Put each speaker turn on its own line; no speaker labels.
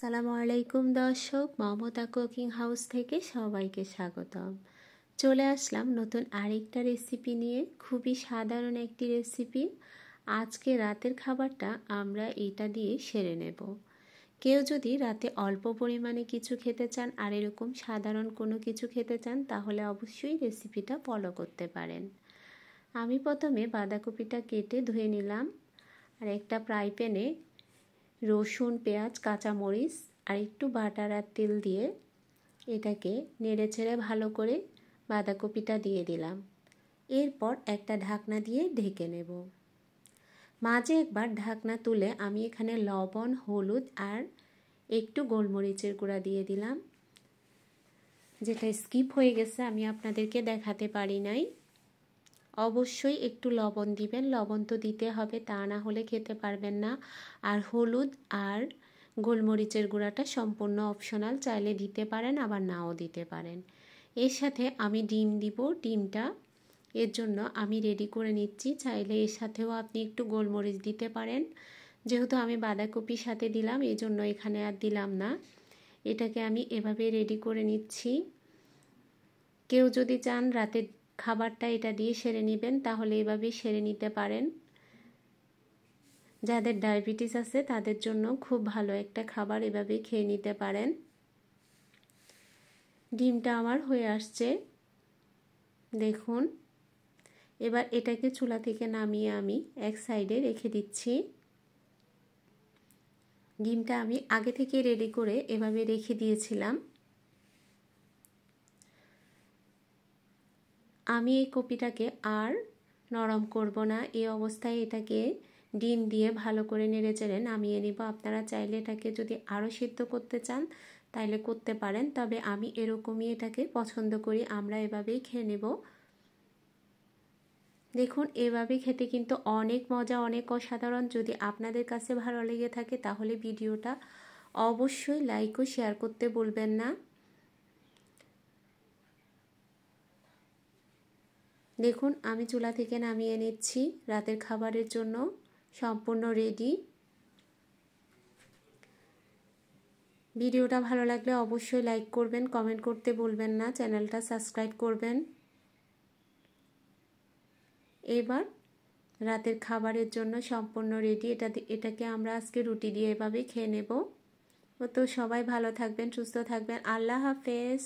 আসসালামু আলাইকুম দর্শক, মমতা কুকিং হাউস থেকে সবাইকে স্বাগতম। চলে আসলাম নতুন আরেকটা রেসিপি নিয়ে। খুবই সাধারণ একটি রেসিপি। আজকে রাতের খাবারটা আমরা এটা দিয়ে সেরে নেব। কেউ যদি রাতে অল্প পরিমাণে কিছু খেতে চান আর এরকম সাধারণ কোনো কিছু খেতে চান, তাহলে অবশ্যই রেসিপিটা ফলো করতে পারেন। আমি প্রথমে বাঁধাকপিটা কেটে ধুয়ে নিলাম, আর একটা ফ্রাই প্যানে রসুন, পেঁয়াজ, কাঁচামরিচ আর একটু বাটার আর তেল দিয়ে এটাকে নেড়ে ছেড়ে ভালো করে বাঁধাকপিটা দিয়ে দিলাম। এরপর একটা ঢাকনা দিয়ে ঢেকে নেব। মাঝে একবার ঢাকনা তুলে আমি এখানে লবণ, হলুদ আর একটু গোলমরিচের গুঁড়া দিয়ে দিলাম, যেটা স্কিপ হয়ে গেছে, আমি আপনাদেরকে দেখাতে পারি নাই। অবশ্যই একটু লবণ দিবেন, লবণ তো দিতে হবে, তা না হলে খেতে পারবেন না। আর হলুদ আর গোলমরিচের গুঁড়াটা সম্পূর্ণ অপশনাল, চাইলে দিতে পারেন আবার নাও দিতে পারেন। এর সাথে আমি ডিম দিব। ডিমটা এর জন্য আমি রেডি করে নিচ্ছি। চাইলে এর সাথেও আপনি একটু গোলমরিচ দিতে পারেন, যেহেতু আমি বাঁধাকপির সাথে দিলাম এই জন্য এখানে আর দিলাম না। এটাকে আমি এভাবে রেডি করে নিচ্ছি। কেউ যদি চান রাতের খাবারটা এটা দিয়ে সেরে নেবেন, তাহলে এভাবেই সেরে নিতে পারেন। যাদের ডায়াবেটিস আছে তাদের জন্য খুব ভালো একটা খাবার, এভাবেই খেয়ে নিতে পারেন। ডিমটা আমার হয়ে আসছে, দেখুন। এবার এটাকে চুলা থেকে নামিয়ে আমি এক সাইডে রেখে দিচ্ছি। ডিমটা আমি আগে থেকে রেডি করে এভাবে রেখে দিয়েছিলাম। আমি এই কপিটাকে আর নরম করব না, এই অবস্থায় এটাকে ডিম দিয়ে ভালো করে নেড়েচেড়ে নামিয়ে নিব। আপনারা চাইলে এটাকে যদি আরও সিদ্ধ করতে চান তাইলে করতে পারেন, তবে আমি এরকমই এটাকে পছন্দ করি। আমরা এভাবেই খেয়ে নেব। দেখুন, এভাবে খেতে কিন্তু অনেক মজা, অনেক অসাধারণ। যদি আপনাদের কাছে ভালো লেগে থাকে তাহলে ভিডিওটা অবশ্যই লাইক ও শেয়ার করতে ভুলবেন না। দেখুন, আমি চুলা থেকে নামিয়ে নিচ্ছি। রাতের খাবারের জন্য সম্পূর্ণ রেডি। ভিডিওটা ভালো লাগলে অবশ্যই লাইক করবেন, কমেন্ট করতে ভুলবেন না, চ্যানেলটা সাবস্ক্রাইব করবেন। এবার রাতের খাবারের জন্য সম্পূর্ণ রেডি। এটাকে আমরা আজকে রুটি দিয়ে এভাবে খেয়ে নেব। তো সবাই ভালো থাকবেন, সুস্থ থাকবেন। আল্লাহ হাফেজ।